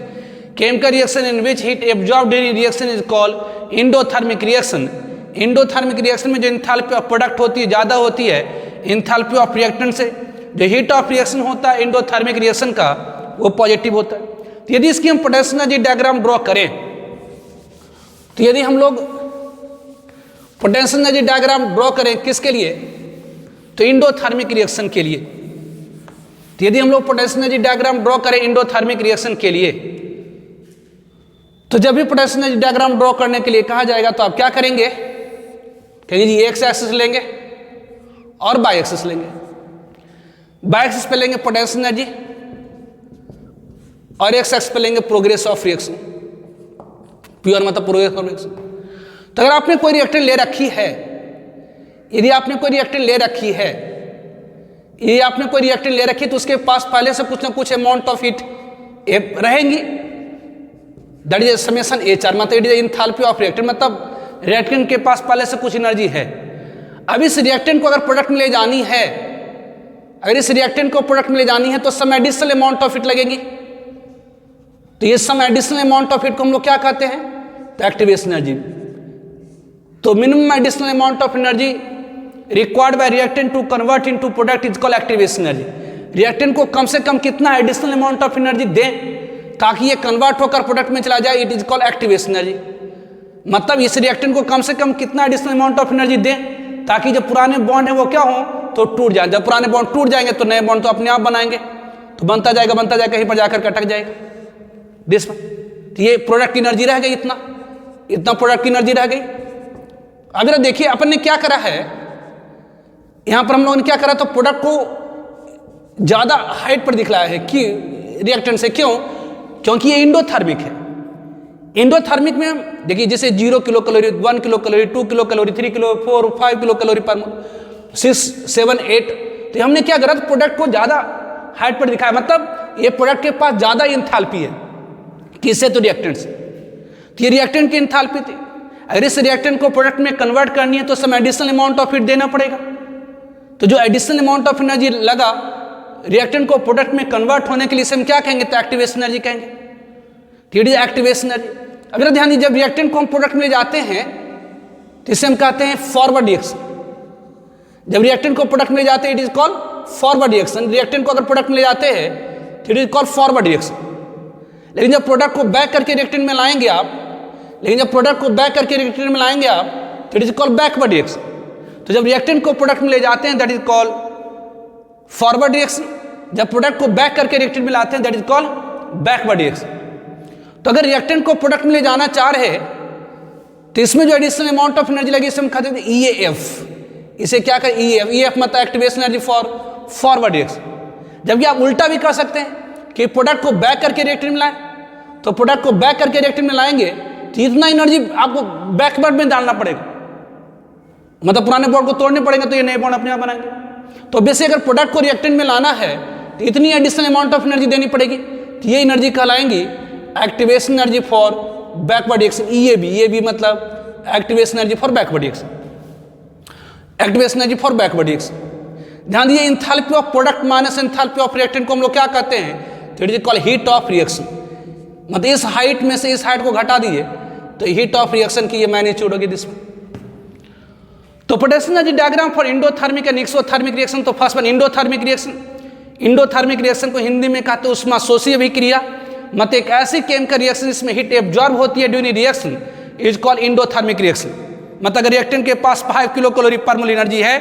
Chemical reaction in which heat absorb during reaction is called endothermic reaction. Endothermic reaction में जो एंथैल्पी ऑफ प्रोडक्ट होती है ज़्यादा होती है एंथैल्पी ऑफ रिएक्टेंट से। जो हीट ऑफ रिएक्शन होता है इंडोथर्मिक रिएक्शन का वो पॉजिटिव होता है। तो यदि इसकी हम पोटेंशियल एनर्जी डायग्राम ड्रॉ करें, तो यदि हम लोग पोटेंशियल एनर्जी डायग्राम ड्रॉ करें किसके लिए, तो इंडोथर्मिक रिएक्शन के लिए। तो यदि हम लोग पोटेंशियल एनर्जी डायग्राम ड्रॉ करें इंडोथर्मिक रिएक्शन के लिए, तो जब भी पोटेंशियल एनर्जी डायग्राम ड्रॉ करने के लिए कहा जाएगा तो आप क्या करेंगे, कहिए जी एक्स एक्सिस लेंगे और बाई एक्सिस लेंगे। बाई एक्सिस पे लेंगे पोटेंशियल एनर्जी और एक्स एक्सिस पे लेंगे प्रोग्रेस ऑफ रिएक्शन, प्योर मतलब प्रोग्रेस ऑफ रिएक्शन। तो अगर आपने कोई रिएक्टर ले रखी है, यदि आपने कोई रिएक्टर ले रखी है, यदि आपने कोई रिएक्टर ले रखी तो उसके पास पहले से कुछ ना कुछ अमाउंट ऑफ हीट रहेंगी, that is summation H R, मतलब it is enthalpy of reactant, मतलब रिएक्टेंट के पास पहले से कुछ एनर्जी है। अब इस रिएक्टेंट को अगर प्रोडक्ट में ले जानी है, अगर इस रिएक्टेंट को प्रोडक्ट में ले जानी है तो some additional amount of heat लगेगी। तो ये some additional amount of heat को हम लोग क्या कहते हैं, तो एक्टिवेशन एनर्जी। तो minimum additional amount of energy required by reactant to convert into product is called activation energy. Reactant को कम से कम कितना एडिशनल अमाउंट ऑफ एनर्जी दें ताकि ये कन्वर्ट होकर प्रोडक्ट में चला जाए, it is called activation energy. मतलब इस रिएक्टेंट को कम से कम कितना एडिशनल अमाउंट ऑफ एनर्जी दें ताकि जो पुराने बॉन्ड है वो क्या हो, तो टूट जाए। जब पुराने बॉन्ड टूट जाएंगे तो नए बॉन्ड तो अपने आप बनाएंगे, तो बनता जाएगा कहीं पर जाकर अटक जाएगा दिस पर। तो ये प्रोडक्ट की एनर्जी रह गई, इतना प्रोडक्ट की एनर्जी रह गई। अब जरा देखिए अपन ने क्या करा है, यहां पर हम लोगों ने क्या करा, तो प्रोडक्ट को ज्यादा हाइट पर दिखलाया है कि रिएक्टेंट से, क्यों, क्योंकि ये इंडोथर्मिक है। इंडोथर्मिक में देखिए जैसे 0 kilo calorie, 1 kilo calorie, 2 kilo calorie, 3 kilo, 4, 5 kilo calorie पर मोल, 6, 7, 8। तो हमने क्या करा, तो प्रोडक्ट को ज्यादा हाइट पर दिखाया, मतलब ये प्रोडक्ट के पास ज्यादा एंथैल्पी है, किससे, तो रिएक्टेंट से। तो ये रिएक्टेंट की एंथैल्पी थी। अगर इस रिएक्टेंट को प्रोडक्ट में कन्वर्ट करनी है तो some additional amount of heat देना पड़ेगा। तो जो एडिशनल अमाउंट ऑफ एनर्जी लगा रिएक्टेंट को प्रोडक्ट में कन्वर्ट होने के लिए, इसे हम क्या कहेंगे, तो एक्टिवेशन एनर्जी कहेंगे। तो इट इज एक्टिवेशन एनर्जी। अगर ध्यान दीजिए, जब रिएक्टेंट को हम प्रोडक्ट में ले जाते हैं तो इसे हम कहते हैं फॉरवर्ड रिएक्शन। जब रिएक्टेंट को प्रोडक्ट में ले जाते हैं it is called forward reaction. Reactant को अगर प्रोडक्ट में ले जाते हैं तो it is called forward reaction. लेकिन जब प्रोडक्ट को बैक करके रिएक्टेंट में लाएंगे आप, तो it is called backward reaction. तो जब रिएक्टेंट को प्रोडक्ट में ले जाते हैं that is called forward reaction. जब प्रोडक्ट को बैक करके रिएक्टेंट में लाते हैं that is called backward reaction. तो अगर रिएक्टेंट को प्रोडक्ट में ले जाना चाह रहे तो इसमें जो एडिशनल अमाउंट ऑफ एनर्जी लगी इसे हम कहते हैं ईएएफ। इसे क्या कहें, ईएएफ। ईएएफ मतलब activation energy for forward reaction. जबकि आप उल्टा भी कर सकते हैं कि प्रोडक्ट को बैक करके रिएक्टर में लाएं, तो प्रोडक्ट को बैक करके रिएक्टर में लाएंगे तो इतना एनर्जी आपको बैकवर्ड में डालना पड़ेगा, मतलब पुराने बॉन्ड को तोड़ने पड़ेंगे तो ये नए बॉन्ड अपने आप बनाएंगे। तो बेसिक अगर प्रोडक्ट को रिएक्टेंट में लाना है तो इतनी एडिशनल अमाउंट ऑफ एनर्जी देनी पड़ेगी, तो ये एनर्जी कहलाएंगी activation energy for backward reaction, EAB मतलब activation energy for backward reaction, activation energy for backward reaction. ध्यान दिए, enthalpy of product minus enthalpy of reactant को हम लोग क्या कहते हैं, तो it is called heat of reaction. मतलब इस हाइट में से इस हाइट को घटा दिए तो हीट ऑफ रिएक्शन की ये मैग्नीट्यूड होगी दिस। तो potential energy diagram for endothermic and exothermic reaction. तो first one endothermic reaction. Endothermic reaction को हिंदी में कहते हैं उष्माशोषी अभिक्रिया, मतलब एक ऐसी केमिकल रिएक्शन जिसमें हीट एब्जॉर्ब होती है during reaction is called endothermic reaction. मतलब अगर रिएक्टेंट के पास 5 किलो कैलोरी पर मोल एनर्जी है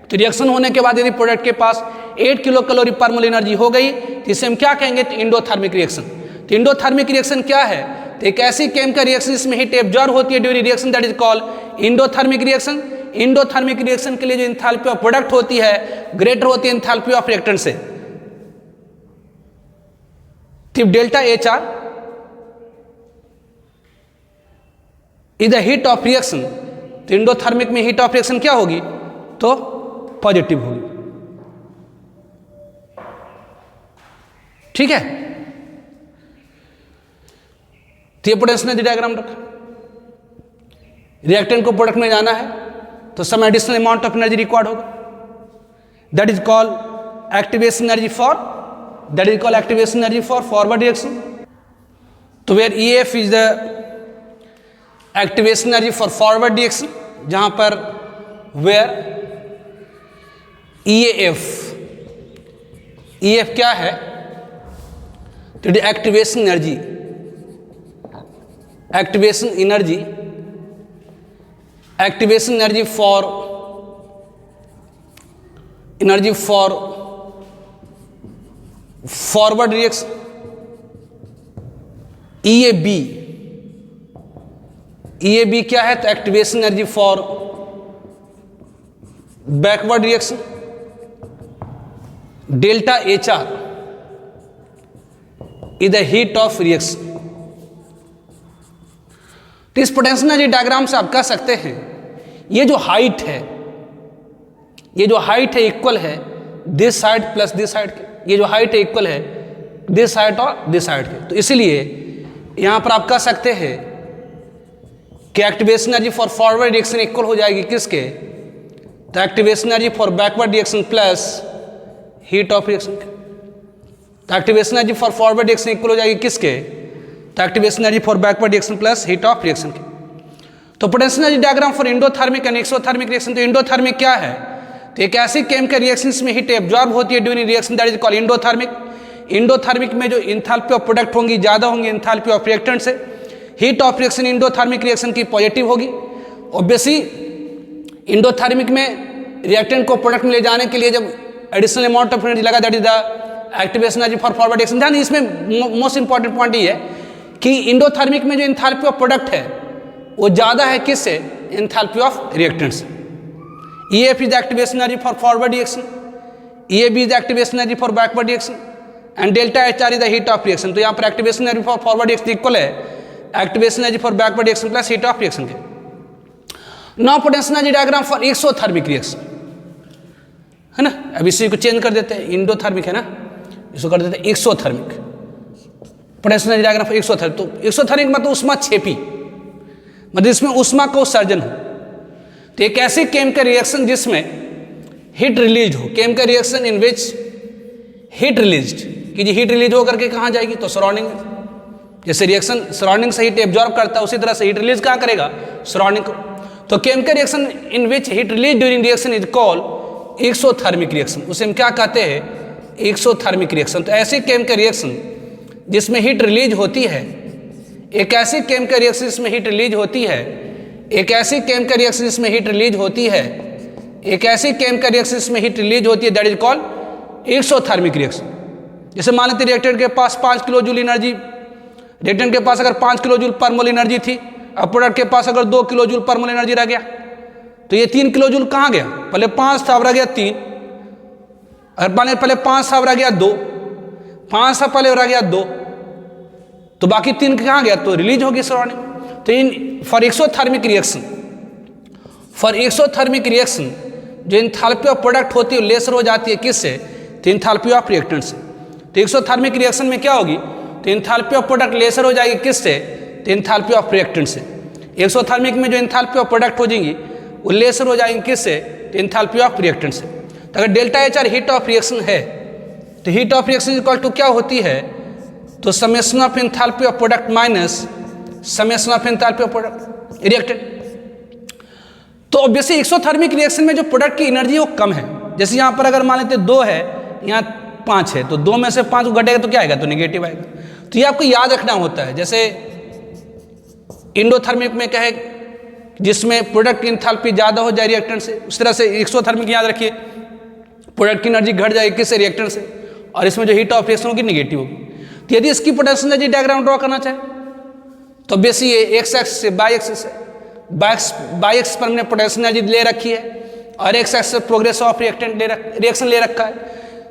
तो रिएक्शन होने के बाद यदि प्रोडक्ट के पास 8 किलो कैलोरी पर मोल एनर्जी हो गई तो इसे हम क्या कहेंगे, तो इंडोथर्मिक रिएक्शन। तो इंडोथर्मिक रिएक्शन क्या है, तो एक ऐसी केमिकल रिएक्शन जिसमें हीट एब्जॉर्ब होती है during reaction, that is called endothermic reaction. Endothermic reaction के लिए जो एंथैल्पी ऑफ प्रोडक्ट होती है ग्रेटर होती है एंथैल्पी ऑफ रिएक्टेंट से। तो delta HR is the heat of reaction, तो इंडोथर्मिक में हीट ऑफ रिएक्शन क्या होगी, तो पॉजिटिव होगी। ठीक है, तो ये पोटेंशियल एनर्जी डायग्राम रखा। रिएक्टेंट को प्रोडक्ट में जाना है तो some additional amount of energy required होगा, that is called activation energy for, that is called activation energy for forward reaction. तो where EF is the activation energy for forward reaction, जहां पर where EF क्या है, तो activation energy, activation energy, activation energy for forward reaction. EAB क्या है, तो activation energy for backward reaction. Delta HR is the heat of reaction. तो इस पोटेंशियल एनर्जी डायग्राम से आप कह सकते हैं ये जो हाइट है, ये जो हाइट है इक्वल है this side plus this side के, ये जो हाइट है इक्वल है दिस साइड और दिस साइड के। तो इसलिए यहां पर आप कह सकते हैं कि activation energy for forward reaction equal हो जाएगी किसके, तो activation energy for backward reaction plus heat of reaction के। तो activation energy for forward reaction equal हो जाएगी किसके, तो activation energy for backward reaction plus heat of reaction के। तो potential energy diagram for endothermic and exothermic reaction. तो endothermic क्या है, तो एक ऐसी केमिकल रिएक्शन में हीट एब्जॉर्ब होती है during reaction, that is called endothermic. Endothermic में जो एंथैल्पी ऑफ प्रोडक्ट होंगी ज़्यादा होंगी एंथैल्पी ऑफ रिएक्टेंट से। Heat of reaction endothermic reaction की पॉजिटिव होगी। ऑब्वियसली इंडोथर्मिक में रिएक्टेंट को प्रोडक्ट में ले जाने के लिए जब एडिशनल अमाउंट ऑफ एनर्जी लगा, that is the activation energy for forward reaction. ध्यान इसमें मोस्ट इंपॉर्टेंट पॉइंट ये है कि इंडोथर्मिक में जो एंथैल्पी ऑफ प्रोडक्ट है वो ज़्यादा है किससे, एंथैल्पी ऑफ रिएक्टेंट से। EF is activation energy for forward reaction, EAB is activation energy for backward reaction and delta HR is the heat of reaction. तो यहाँ पर activation energy for forward reaction equal है activation energy for backward reaction plus heat of reaction के। Now potential energy diagram for exothermic reaction है ना। अब इसी को चेंज कर देते हैं, इंडोथर्मिक है ना, इसको कर देते हैं exothermic. Potential energy diagram for exothermic, तो एक्सोथर्मिक मतलब उष्मा क्षेपी, मतलब इसमें उष्मा का उत्सर्जन हो। तो एक ऐसी केमिकल रिएक्शन जिसमें हीट रिलीज हो, chemical reaction in which heat released, कि जी हीट रिलीज होकर के कहाँ जाएगी, तो सराउंडिंग। जैसे रिएक्शन सराउंडिंग से हीट एब्जॉर्ब करता है उसी तरह से हीट रिलीज कहाँ करेगा, सराउंडिंग को। तो chemical reaction in which heat release during reaction is called exothermic reaction, उसे हम क्या कहते हैं, एक्सोथर्मिक रिएक्शन। तो ऐसी केमिकल रिएक्शन जिसमें हीट रिलीज होती है, एक ऐसी केमिकल रिएक्शन जिसमें हीट रिलीज होती है, एक ऐसी केमिकल रिएक्शन जिसमें हीट रिलीज होती है, एक ऐसी केमिकल रिएक्शन जिसमें हीट रिलीज होती है, that is called exothermic reaction. जैसे मान लेते रिएक्टेंट के पास 5 किलो जूल एनर्जी, रिएक्टेंट के पास अगर 5 किलो जूल पर मोल एनर्जी थी, अब प्रोडक्ट के पास अगर 2 किलो जूल पर मोल एनर्जी रह गया, तो ये 3 किलो जूल कहाँ गया, पहले 5 था अब रह गया 3। अगर मान पहले 5 साहब रह गया 2, 5 साहब पहले रह गया 2, तो बाकी 3 कहाँ गया, तो रिलीज होगी सराउंडिंग। तो in for exothermic reaction, for exothermic reaction जो इंथैल्पी ऑफ प्रोडक्ट होती है लेसर हो जाती है किससे, तो इंथैल्पी ऑफ रिएक्टेंट से। तो एक्सोथर्मिक रिएक्शन में क्या होगी, तो इंथैल्पी ऑफ प्रोडक्ट लेसर हो जाएगी किससे, तो इंथैल्पी ऑफ रिएक्टेंट से। एक्सोथर्मिक में जो इंथैल्पी ऑफ प्रोडक्ट हो जाएंगी वो लेसर हो जाएंगी किससे, तो इंथैल्पी ऑफ रिएक्टेंट से। तो अगर delta H R heat of reaction है तो heat of reaction equal to क्या होती है, तो summation of enthalpy of product minus summation of enthalpy of product reactant. तो ऑब्वियसली एक्सोथर्मिक रिएक्शन में जो प्रोडक्ट की एनर्जी वो कम है। जैसे यहाँ पर अगर मान लेते 2 है, यहाँ 5 है, तो 2 में से 5 घटेगा तो क्या आएगा, तो नेगेटिव आएगा। तो ये आपको याद रखना होता है। जैसे इंडोथर्मिक में क्या है, जिसमें प्रोडक्ट की इंथैल्पी ज़्यादा हो जाए रिएक्टेंट से, उस तरह से एक्सोथर्मिक याद रखिए प्रोडक्ट की एनर्जी घट जाएगी किससे, रिएक्टेंट से, और इसमें जो हीट ऑफ रिएक्शन होगी निगेटिव होगी। तो यदि इसकी पोटेंशियल एनर्जी डायग्राम ड्रॉ करना चाहे तो बेसी ये एक्स एक्स से बाई एक्स से बाई एक्स पर हमने पोटेंशियल एनर्जी ले रखी है और एक्स एक्स से प्रोग्रेस ऑफ रिएक्टेंट रिएक्शन ले रखा है।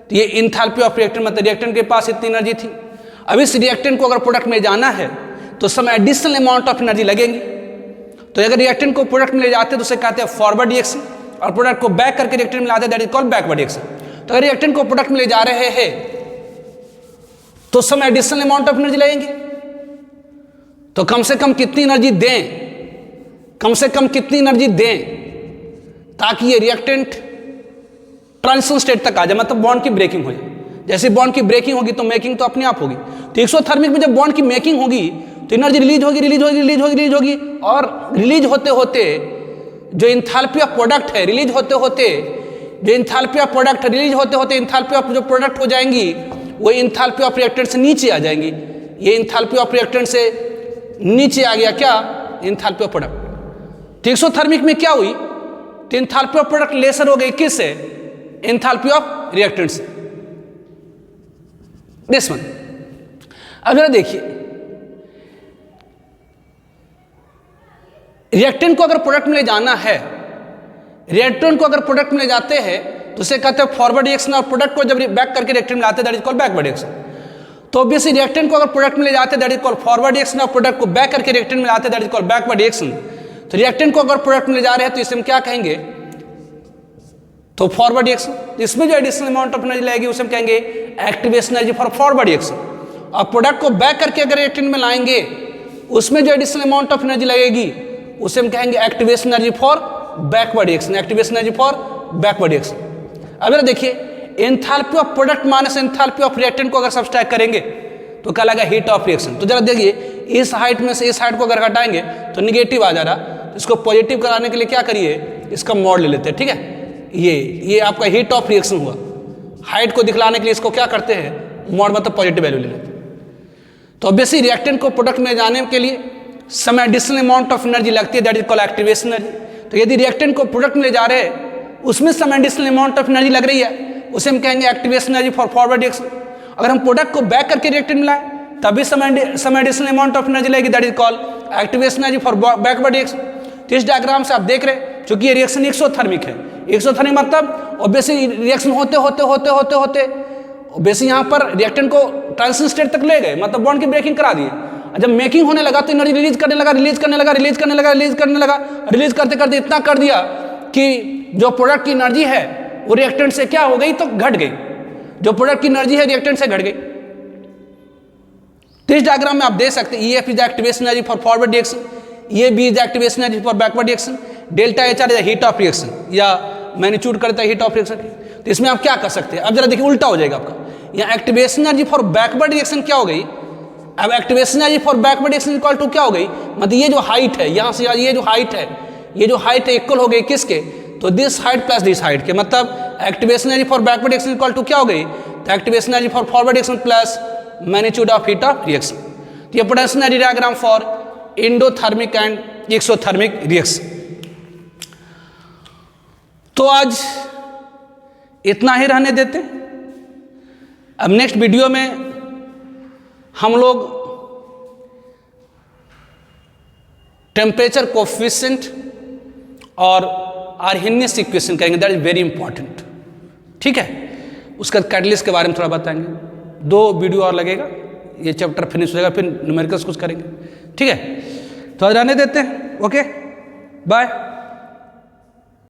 तो ये इंथैल्पी ऑफ रिएक्टेंट मतलब रिएक्टेंट के पास इतनी एनर्जी थी। अब इस रिएक्टेंट को अगर प्रोडक्ट में जाना है तो समय एडिशनल अमाउंट ऑफ एनर्जी लगेंगी। तो अगर रिएक्टेंट को प्रोडक्ट में ले जाते हैं तो उसे कहते हैं फॉरवर्ड रिएक्शन, और प्रोडक्ट को बैक करके रिएक्टेंट में लाते हैं that is called backward reaction. तो अगर रिएक्टेंट को प्रोडक्ट में ले जा रहे हैं तो समय एडिशनल अमाउंट ऑफ एनर्जी लगेंगे। तो कम से कम कितनी एनर्जी दें, कम से कम कितनी एनर्जी दें ताकि ये रिएक्टेंट ट्रांजिशन स्टेट तक आ जाए, मतलब बॉन्ड की ब्रेकिंग हो जाए। जैसे बॉन्ड की ब्रेकिंग होगी तो मेकिंग तो अपने आप होगी। तो एक्सोथर्मिक में जब बॉन्ड की मेकिंग होगी तो एनर्जी रिलीज होगी रिलीज होगी रिलीज होगी रिलीज होगी, और रिलीज होते होते जो इंथैल्पी ऑफ प्रोडक्ट है रिलीज होते होते जो इंथैल्पी ऑफ प्रोडक्ट है रिलीज होते होते इंथैल्पी ऑफ जो प्रोडक्ट हो जाएंगी वो इंथैल्पी ऑफ रिएक्टेंट से नीचे आ जाएंगी। ये इंथैल्पी ऑफ रिएक्टेंट से नीचे आ गया क्या, इंथैल्पी ऑफ प्रोडक्ट। तो एक्सोथर्मिक में क्या हुई, तो इंथैल्पी ऑफ प्रोडक्ट लेसर हो गई किससे, इंथैल्पी ऑफ रिएक्टेंट से। This one. अब जरा देखिए रिएक्टेंट को अगर प्रोडक्ट में ले जाना है, रिएक्टेंट को अगर प्रोडक्ट में ले जाते हैं तो उसे कहते हैं फॉरवर्ड रिएक्शन, और प्रोडक्ट को जब बैक करके रिएक्टेंट में लाते हैं that is called backward reaction. तो ऑब्वियसली रिएक्टेंट को अगर प्रोडक्ट में ले जाते हैं that is called forward reaction, और प्रोडक्ट को बैक करके रिएक्टेंट में लाते हैं that is called backward reaction. तो रिएक्टेंट को अगर प्रोडक्ट में ले जा रहे हैं तो इसे हम क्या कहेंगे, तो फॉरवर्ड रिएक्शन। इसमें जो एडिशनल अमाउंट ऑफ एनर्जी लगेगी उसे हम कहेंगे activation energy for forward reaction. और प्रोडक्ट को बैक करके अगर रिएक्टेंट में लाएंगे उसमें जो एडिशनल अमाउंट ऑफ एनर्जी लगेगी उसे हम कहेंगे activation energy for backward reaction, activation energy for backward reaction. अब जरा देखिए enthalpy of product minus enthalpy of reactant को अगर सब्सट्रैक्ट करेंगे तो क्या लगा, हीट ऑफ रिएक्शन। तो जरा देखिए इस हाइट में से इस हाइट को अगर हटाएंगे तो निगेटिव आ जा रहा, तो इसको पॉजिटिव कराने के लिए क्या करिए, इसका मॉड ले लेते हैं, ठीक है। ये आपका हीट ऑफ रिएक्शन हुआ। हाइट को दिखलाने के लिए इसको क्या करते हैं, मॉड मतलब पॉजिटिव वैल्यू ले लेते हैं। तो ऑब्वियसली रिएक्टेंट को प्रोडक्ट में जाने के लिए some additional amount of energy लगती है, that is called activation energy। तो यदि रिएक्टेंट को प्रोडक्ट में ले जा रहे हैं उसमें some additional amount of energy लग रही है उसे हम कहेंगे activation energy for forward reaction. अगर हम प्रोडक्ट को बैक करके रिएक्टेंट में लाए तभी some additional amount of energy लगेगी, that is called activation energy for backward reaction. तो इस डायग्राम से आप देख रहे हैं चूंकि ये रिएक्शन एक्सोथर्मिक है, एक्सोथर्मिक मतलब ऑब्वियसली रिएक्शन होते होते होते होते होते ऑब्वियसली यहाँ पर रिएक्टेंट को ट्रांजिशन स्टेट तक ले गए, मतलब बॉन्ड की ब्रेकिंग करा दिए। जब मेकिंग होने लगा तो एनर्जी रिलीज करने लगा रिलीज करने लगा रिलीज करने लगा रिलीज करने लगा, रिलीज करते करते इतना कर दिया कि जो प्रोडक्ट की एनर्जी है वो रिएक्टेंट से क्या हो गई, तो घट गई। जो प्रोडक्ट की एनर्जी है रिएक्टेंट से घट गई। तो इस डायग्राम में आप देख सकते हैं EF is activation energy for forward reaction, EB is activation energy for backward reaction, delta HR is heat of reaction या मैग्नीट्यूड करता है हीट ऑफ रिएक्शन। तो इसमें आप क्या कर सकते हैं, अब जरा देखिए उल्टा हो जाएगा आपका। यहाँ activation energy for backward reaction क्या हो गई, अब activation energy for backward reaction equal to क्या हो गई, मतलब ये जो हाइट है यहाँ से ये जो हाइट है, ये जो हाइट है इक्वल हो गई किसके, तो this height plus this height के। मतलब activation energy for backward reaction equal to क्या हो गई, तो activation energy for forward reaction plus magnitude of heat of reaction. तो ये potential energy diagram for endothermic and exothermic reaction. तो आज इतना ही रहने देते। अब नेक्स्ट वीडियो में हम लोग टेम्परेचर कोफिशिएंट और आर्हेनियस इक्वेशन करेंगे, दैट इज वेरी इंपॉर्टेंट, ठीक है। उसके बाद कैटलिस्ट के बारे में थोड़ा बताएंगे। 2 वीडियो और लगेगा, ये चैप्टर फिनिश हो जाएगा, फिर न्यूमेरिकल्स कुछ करेंगे। ठीक है, तो आज रहने देते हैं। Okay, bye.